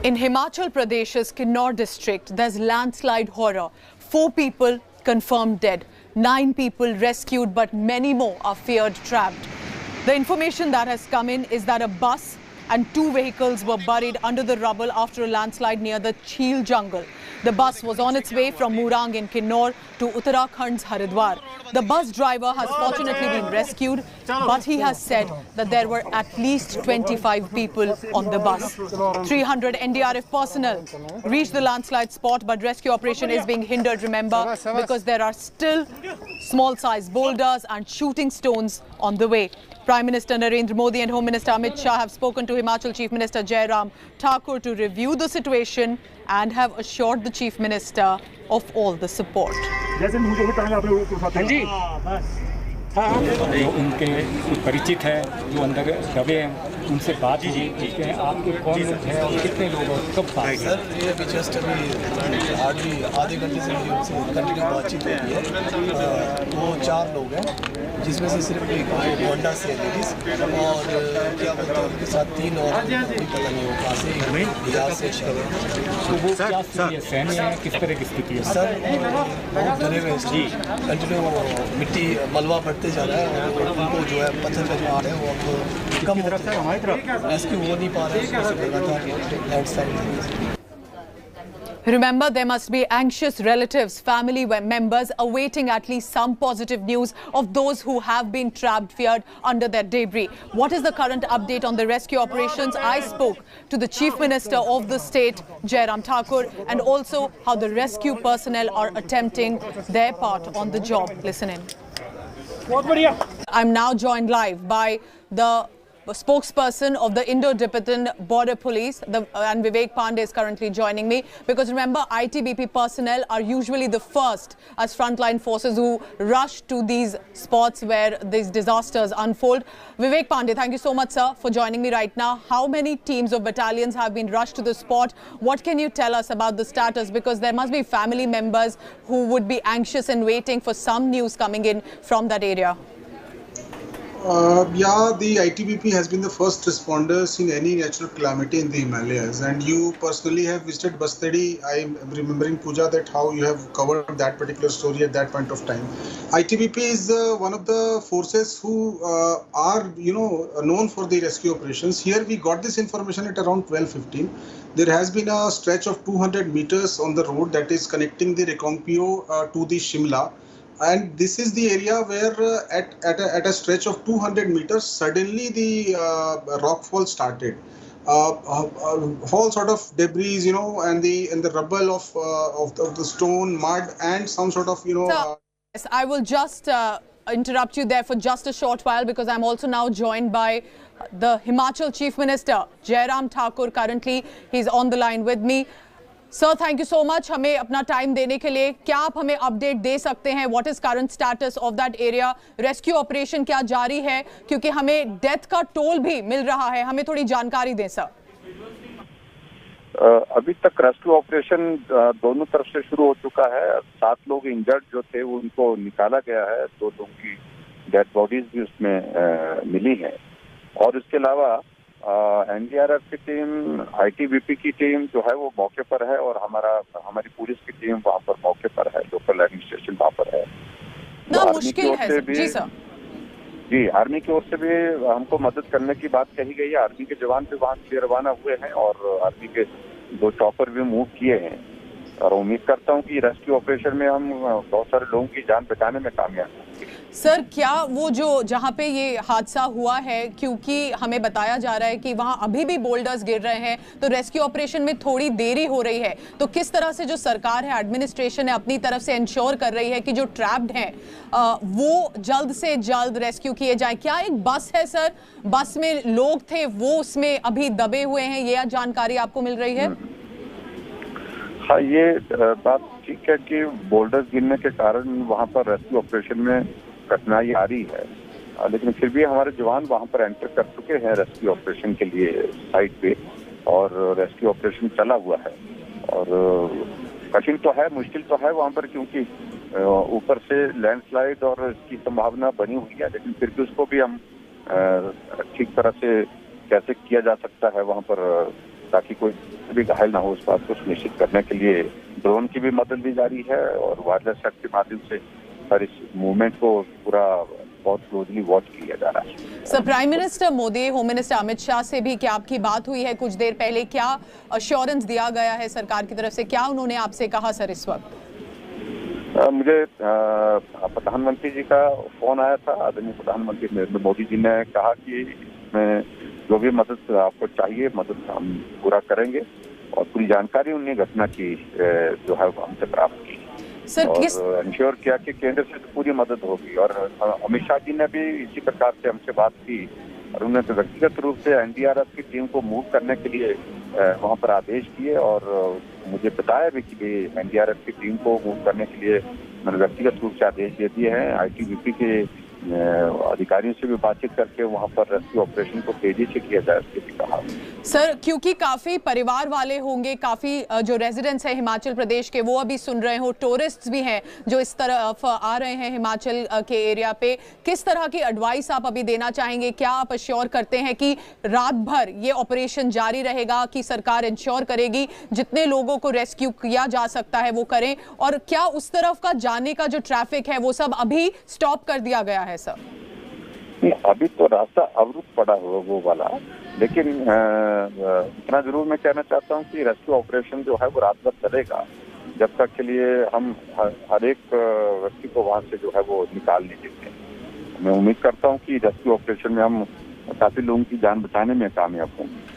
In Himachal Pradesh's Kinnaur district, there's landslide horror. 4 people confirmed dead, 9 people rescued, but many more are feared trapped. The information that has come in is that a bus and 2 vehicles were buried under the rubble after a landslide near the Cheel jungle. The bus was on its way from Murang in Kinnaur to Uttarakhand's Haridwar. The bus driver has fortunately been rescued, but he has said that there were at least 25 people on the bus. 300 NDRF personnel reached the landslide spot, but rescue operation is being hindered, remember, because there are still small-sized boulders and shooting stones on the way. Prime Minister Narendra Modi and Home Minister Amit Shah have spoken to Himachal Chief Minister Jairam Thakur to review the situation and have assured the Chief Minister of all the support. जो उनके परिचित है, जो अंदर दबे हैं, उनसे बात कीजिए। आपके कौन लोग हैं और कितने लोग हैं, कब बात? सर ये अभी जस्ट अभी हार्डली आधे घंटे से मुझे उनसे कंटिन्यू बातचीत हो रही है। वो 4 लोग हैं, जिसमें से सिर्फ एक गोंडा से लेडीज़ और क्या बोलते हैं उनके साथ 3 और पता नहीं हो कहाँ से बिहार से तो वो क्या स्थिति है, सहनीय है, किस तरह की स्थिति है? सर बहुत डरे हुए हैं, कंटिन्यू मिट्टी मलबा बढ़ते जा रहा है और उनको जो है पत्थर का जो आड़ है वो अब कम हो रहा है, रेस्क्यू हो नहीं पा रहा है, उससे लगातार landslide. Remember, there must be anxious relatives, family members awaiting at least some positive news of those who have been trapped, feared under their debris. What is the current update on the rescue operations? I spoke to the Chief Minister of the state, Jairam Thakur, and also how the rescue personnel are attempting their part on the job. Listen in. I'm now joined live by the spokesperson of the Indo-Tibetan Border Police, and Vivek Pandey is currently joining me, because remember, ITBP personnel are usually the first as frontline forces who rush to these spots where these disasters unfold. Vivek Pandey, thank you so much, sir, for joining me right now. How many teams of battalions have been rushed to the spot? What can you tell us about the status? Because there must be family members who would be anxious and waiting for some news coming in from that area. Yeah, the ITBP has been the first responders in any natural calamity in the Himalayas, and you personally have visited Bastadi. I am remembering, Pooja, that how you have covered that particular story at that point of time. ITBP is one of the forces who are, known for the rescue operations. Here we got this information at around 12:15. There has been a stretch of 200 meters on the road that is connecting the Rekompio to the Shimla. And this is the area where at a stretch of 200 meters, suddenly the rockfall started. Whole sort of debris, and the rubble of the stone, mud, and some sort of, So, yes, I will just interrupt you there for just a short while, because I'm also now joined by the Himachal Chief Minister, Jairam Thakur. Currently, he's on the line with me. Sir, thank you so much हमें अपना time देने के लिए। क्या आप हमें update दे सकते हैं? What is current status of that area? Rescue operation क्या जारी है? क्योंकि हमें डेथ का टोल भी मिल रहा है, हमें थोड़ी जानकारी दें सर। अभी तक रेस्क्यू ऑपरेशन दोनों तरफ से शुरू हो चुका है। 7 लोग इंजर्ड जो थे उनको निकाला गया है, 2 लोगों की डेड बॉडीज भी उसमें मिली हैं, और इसके अलावा एनडीआरएफ की टीम, आईटीबीपी की टीम जो है वो मौके पर है, और हमारी पुलिस की टीम वहाँ पर मौके पर है, लोकल एडमिनिस्ट्रेशन वहाँ पर है। ना मुश्किल है जी सर। जी, आर्मी की ओर से भी हमको मदद करने की बात कही गई है। आर्मी के जवान भी वहाँ से रवाना हुए हैं और आर्मी के 2 चॉपर भी मूव किए हैं, और उम्मीद करता हूँ कि रेस्क्यू ऑपरेशन में हम बहुत सारे लोगों की जान बचाने में कामयाब हैं। सर, क्या वो जहाँ पे ये हादसा हुआ है, क्योंकि हमें बताया जा रहा है कि वहाँ अभी भी बोल्डर्स गिर रहे हैं, तो रेस्क्यू ऑपरेशन में थोड़ी देरी हो रही है, तो किस तरह से जो सरकार है, एडमिनिस्ट्रेशन है, अपनी तरफ से इंश्योर कर रही है कि जो ट्रैप्ड हैं वो जल्द से जल्द रेस्क्यू किए जाए? क्या एक बस है सर, बस में लोग थे, वो उसमें अभी दबे हुए हैं, ये जानकारी आपको मिल रही है? हाँ, ये बात ठीक है कि बोल्डर्स गिरने के कारण वहाँ पर रेस्क्यू ऑपरेशन में कठिनाई आ रही है, लेकिन फिर भी हमारे जवान वहाँ पर एंटर कर चुके हैं रेस्क्यू ऑपरेशन के लिए साइट पे, और रेस्क्यू ऑपरेशन चला हुआ है। और कठिन तो है, मुश्किल तो है वहाँ पर, क्योंकि ऊपर से लैंडस्लाइड और इसकी संभावना बनी हुई है, लेकिन फिर भी उसको भी हम ठीक तरह से कैसे किया जा सकता है वहाँ पर, ताकि कोई भी घायल ना हो उस बात को सुनिश्चित करने के लिए ड्रोन की भी मदद दी जा रही है और वायरलेस सेट के माध्यम से हर इस मूवमेंट को पूरा बहुत क्लोजली वॉच किया जा रहा है। Sir, prime minister Modi, home minister Amit Shah से भी क्या आपकी बात हुई है कुछ देर पहले? क्या अश्योरेंस दिया गया है सरकार की तरफ से? क्या उन्होंने आपसे कहा सर इस वक्त? मुझे प्रधानमंत्री जी का फोन आया था। आदरणीय प्रधानमंत्री नरेंद्र मोदी जी ने कहा कि इसमें जो भी मदद आपको चाहिए मदद हम पूरा करेंगे और पूरी जानकारी उन्हें घटना की जो है हमसे प्राप्त की सर, और इंश्योर किया कि केंद्र से तो पूरी मदद होगी। और अमित शाह जी ने भी इसी प्रकार से हमसे बात की और उन्होंने तो व्यक्तिगत रूप से एनडीआरएफ की टीम को मूव करने के लिए वहां पर आदेश दिए और मुझे बताया भी कि एनडीआरएफ की टीम को मूव करने के लिए मैंने व्यक्तिगत रूप से आदेश दे दिए हैं। आईटीबीपी के अधिकारियों से भी बातचीत करके वहां पर रेस्क्यू ऑपरेशन को तेजी से किया जाए इसके भी कहा। सर, क्योंकि काफी परिवार वाले होंगे, काफी जो रेजिडेंट्स हैं हिमाचल प्रदेश के वो अभी सुन रहे हो, टूरिस्ट्स भी हैं जो इस तरफ आ रहे हैं हिमाचल के एरिया पे, किस तरह की एडवाइस आप अभी देना चाहेंगे? क्या आप अश्योर करते हैं कि रात भर ये ऑपरेशन जारी रहेगा, कि सरकार इंश्योर करेगी जितने लोगों को रेस्क्यू किया जा सकता है वो करें? और क्या उस तरफ का जाने का जो ट्रैफिक है वो सब अभी स्टॉप कर दिया गया है सर? अभी तो रास्ता अवरुद्ध पड़ा हुआ वो वाला, लेकिन इतना जरूर मैं कहना चाहता हूँ कि रेस्क्यू ऑपरेशन जो है वो रात भर चलेगा जब तक के लिए हम हर एक व्यक्ति को वहाँ से जो है वो निकाल नहीं देते। मैं उम्मीद करता हूँ कि रेस्क्यू ऑपरेशन में हम काफी लोगों की जान बचाने में कामयाब होंगे।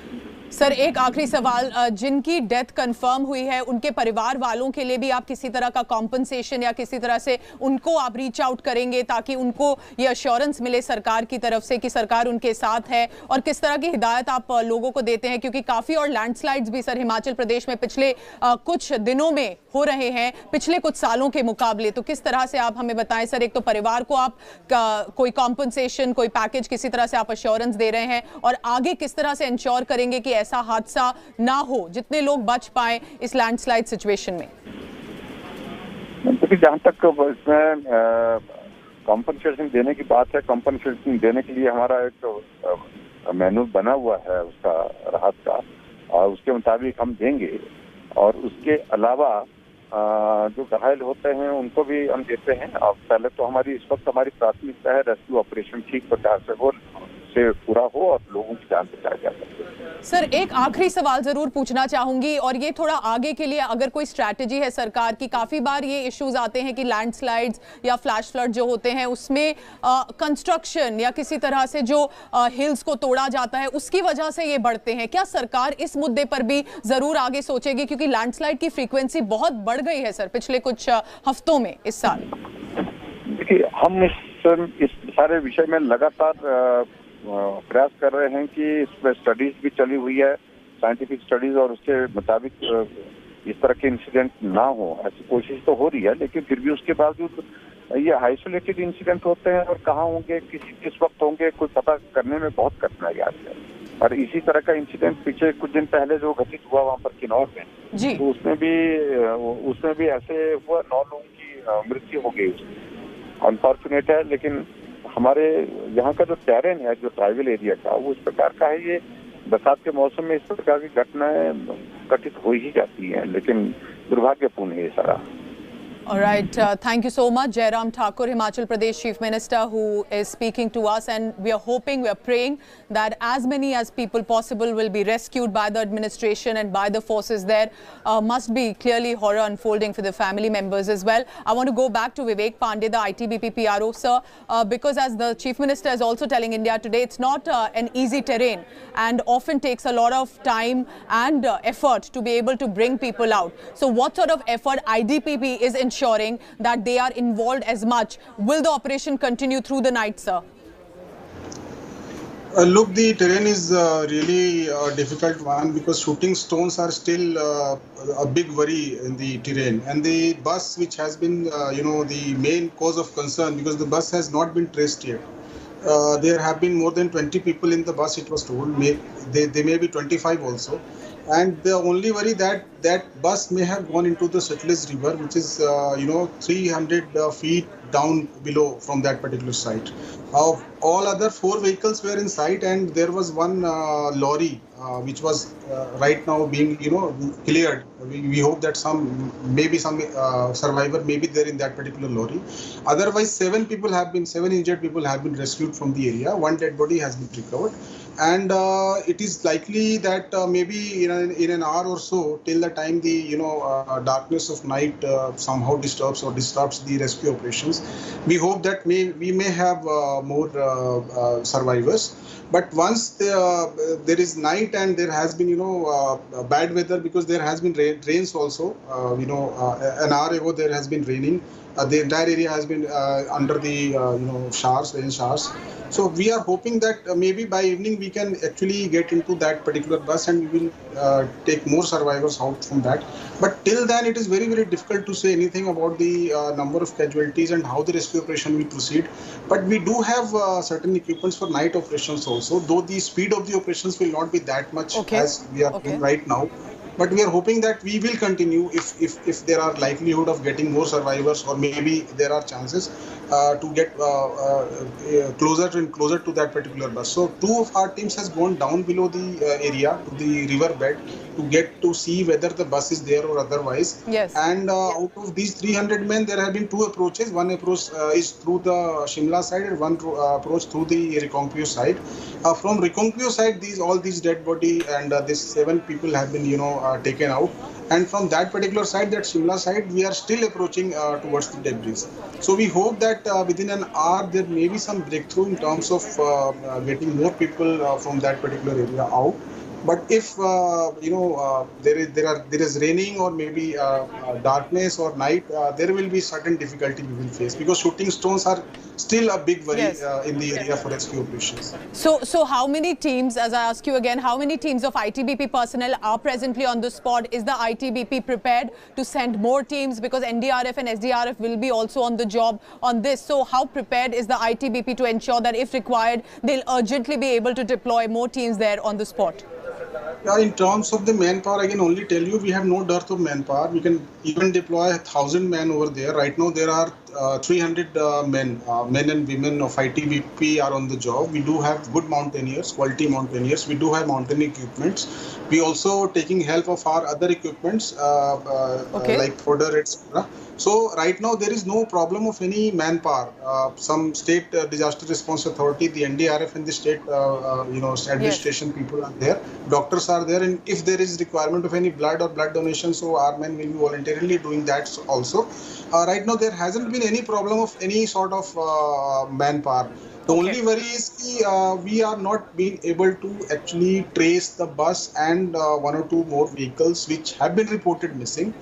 सर, एक आखिरी सवाल, जिनकी डेथ कंफर्म हुई है उनके परिवार वालों के लिए भी आप किसी तरह का कॉम्पनसेशन या किसी तरह से उनको आप रीच आउट करेंगे ताकि उनको ये अश्योरेंस मिले सरकार की तरफ से कि सरकार उनके साथ है? और किस तरह की हिदायत आप लोगों को देते हैं, क्योंकि काफी और लैंडस्लाइड्स भी सर हिमाचल प्रदेश में पिछले कुछ दिनों में हो रहे हैं पिछले कुछ सालों के मुकाबले, तो किस तरह से आप हमें बताएं सर? एक तो परिवार को आप कोई कॉम्पनसेशन, कोई पैकेज किसी तरह से आप अश्योरेंस दे रहे हैं, और आगे किस तरह से इंश्योर करेंगे कि ऐसा हादसा ना हो, जितने लोग बच पाए इस लैंडस्लाइड सिचुएशन में? जहां तक इसमें कॉम्पनसेशन देने की बात है, कॉम्पनसेशन देने के लिए हमारा एक मैनुअल बना हुआ है उसका राहत का, और उसके मुताबिक हम देंगे। और उसके अलावा जो घायल होते हैं उनको भी हम देते हैं। अब पहले तो इस वक्त हमारी प्राथमिकता है रेस्क्यू ऑपरेशन ठीक प्रकार से हो, से पूरा हो और लोगों की जान बचाई जा सके। सर, एक आखिरी सवाल जरूर पूछना चाहूंगी, और ये थोड़ा आगे के लिए अगर कोई स्ट्रैटेजी है सरकार की। काफी बार ये इश्यूज आते हैं कि लैंडस्लाइड्स या फ्लैश फ्लड जो होते हैं उसमें कंस्ट्रक्शन या किसी तरह से जो हिल्स को तोड़ा जाता है उसकी वजह से ये बढ़ते हैं। क्या सरकार इस मुद्दे पर भी जरूर आगे सोचेगी, क्योंकि लैंडस्लाइड की फ्रीक्वेंसी बहुत बढ़ गई है सर पिछले कुछ हफ्तों में इस साल? देखिए, हम इस सारे विषय में लगातार प्रयास कर रहे हैं कि इस पर स्टडीज भी चली हुई है, साइंटिफिक स्टडीज, और उसके मुताबिक इस तरह के इंसिडेंट ना हो ऐसी कोशिश तो हो रही है। लेकिन फिर भी उसके बावजूद ये आइसोलेटेड इंसिडेंट होते हैं और कहाँ होंगे, किस वक्त होंगे, कोई पता करने में बहुत कठिनाई आती है। और इसी तरह का इंसिडेंट पीछे कुछ दिन पहले जो घटित हुआ वहाँ पर किन्नौर में, तो उसमें भी ऐसे हुआ, 9 लोगों की मृत्यु हो गई। अनफॉर्चुनेट है, लेकिन हमारे यहाँ का जो टेरेन है, जो ट्राइबल एरिया का, वो इस प्रकार का है। ये बरसात के मौसम में इस प्रकार की घटनाएं घटित हो ही जाती हैं, लेकिन दुर्भाग्यपूर्ण है ये सारा। All right, thank you so much, Jairam Thakur, Himachal Pradesh Chief Minister, who is speaking to us, and we are hoping, we are praying that as many as people possible will be rescued by the administration and by the forces there. Must be clearly horror unfolding for the family members as well. I want to go back to Vivek Pandey, the ITBP PRO, sir, because as the Chief Minister is also telling India today, it's not an easy terrain and often takes a lot of time and effort to be able to bring people out. So what sort of effort IDPP is ensuring that they are involved as much? Will the operation continue through the night, sir? Look, the terrain is really a difficult one because shooting stones are still a big worry in the terrain, and the bus, which has been the main cause of concern, because the bus has not been traced yet. There have been more than 20 people in the bus, it was told. They may be 25 also. And the only worry that bus may have gone into the Sutlej River, which is 300 feet down below from that particular site. All other 4 vehicles were in sight, and there was one lorry which was right now being cleared. We hope that some survivor may be there in that particular lorry. Otherwise, 7 injured people have been rescued from the area. One dead body has been recovered. And it is likely that maybe in an hour or so, till the time the darkness of night somehow disrupts the rescue operations, we hope that we may have more survivors. But once there is night and there has been bad weather, because there has been rains also. An hour ago there has been raining. The entire area has been under the rain showers. So we are hoping that maybe by evening we can actually get into that particular bus, and we will take more survivors out from that. But till then, it is very, very difficult to say anything about the number of casualties and how the rescue operation will proceed. But we do have certain equipments for night operations also, though the speed of the operations will not be that much as we are doing right now. But we are hoping that we will continue if there are likelihood of getting more survivors, or maybe there are chances to get closer to that particular bus. So 2 of our teams has gone down below the area to the river bed to get to see whether the bus is there or otherwise. Yes. And out of these 300 men, there have been 2 approaches. One approach is through the Shimla side, and one approach through the Ricompio side. From Ricompio side, all these dead body and these 7 people have been taken out. And from that particular side, that Shimla side, we are still approaching towards the debris. So we hope that within an hour there may be some breakthrough in terms of getting more people from that particular area out. But if there is raining or maybe darkness or night, there will be certain difficulty we will face, because shooting stones are still a big worry in the area for rescue operations. So how many teams, as I ask you again, how many teams of ITBP personnel are presently on the spot? Is the ITBP prepared to send more teams, because NDRF and SDRF will be also on the job on this? So how prepared is the ITBP to ensure that if required, they'll urgently be able to deploy more teams there on the spot? In terms of the manpower, I can only tell you we have no dearth of manpower. We can even deploy 1,000 men over there. Right now there are 300 men and women of ITBP are on the job. We do have good mountaineers, quality mountaineers. We do have mountaineering equipments. We also taking help of our other equipments like fodder, etc. So right now there is no problem of any manpower. Some state disaster response authority, the NDRF and the state administration people are there. Doctors are there, and if there is requirement of any blood or blood donation, so our men will be voluntarily doing that also. Right now there hasn't been any problem of any sort of manpower. The only worry is we are not being able to actually trace the bus and 1 or 2 more vehicles which have been reported missing,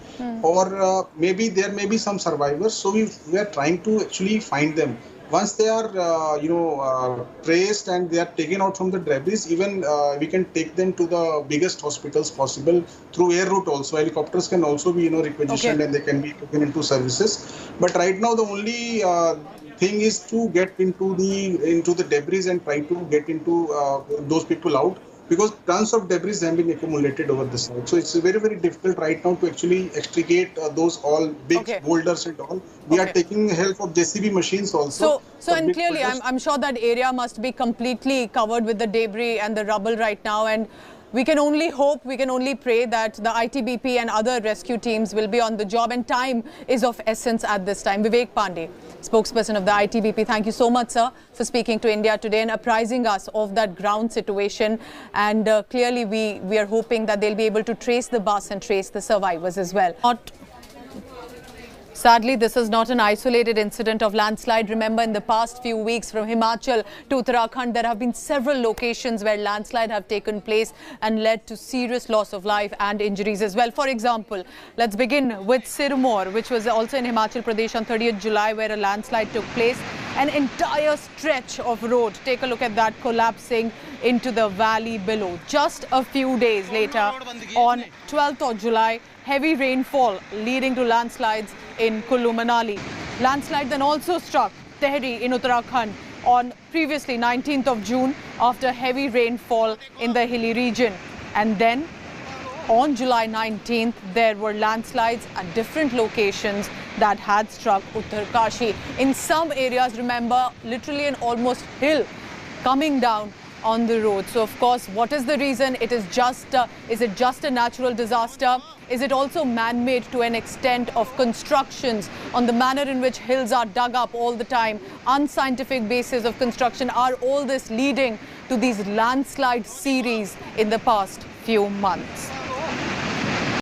or maybe there may be some survivors. So we are trying to actually find them. Once they are traced and they are taken out from the debris, even we can take them to the biggest hospitals possible through air route also. Helicopters can also be requisitioned and they can be taken into services. But right now the only thing is to get into the debris and try to get into those people out, because tons of debris have been accumulated over the site. So it's very, very difficult right now to actually extricate those all big boulders and all. We are taking help of JCB machines also. So and clearly I'm sure that area must be completely covered with the debris and the rubble right now, and we can only hope, we can only pray that the ITBP and other rescue teams will be on the job, and time is of essence at this time. Vivek Pandey, spokesperson of the ITBP, thank you so much, sir, for speaking to India Today and apprising us of that ground situation. And clearly we are hoping that they'll be able to trace the bus and trace the survivors as well. Sadly, this is not an isolated incident of landslide. Remember, in the past few weeks from Himachal to Uttarakhand, there have been several locations where landslide have taken place and led to serious loss of life and injuries as well. For example, let's begin with Sirmaur, which was also in Himachal Pradesh on 30th July, where a landslide took place. An entire stretch of road, take a look at that, collapsing into the valley below. Just a few days later, on 12th of July, heavy rainfall leading to landslides in Kullu Manali. Landslide then also struck Tehri in Uttarakhand on previously 19th of June after heavy rainfall in the hilly region. And then on July 19th, there were landslides at different locations that had struck Uttarkashi. In some areas, remember, literally an almost hill coming down on the road. So, of course, what is the reason? It is it just a natural disaster? Is it also man-made to an extent of constructions on the manner in which hills are dug up all the time, unscientific basis of construction? Are all this leading to these landslide series in the past few months?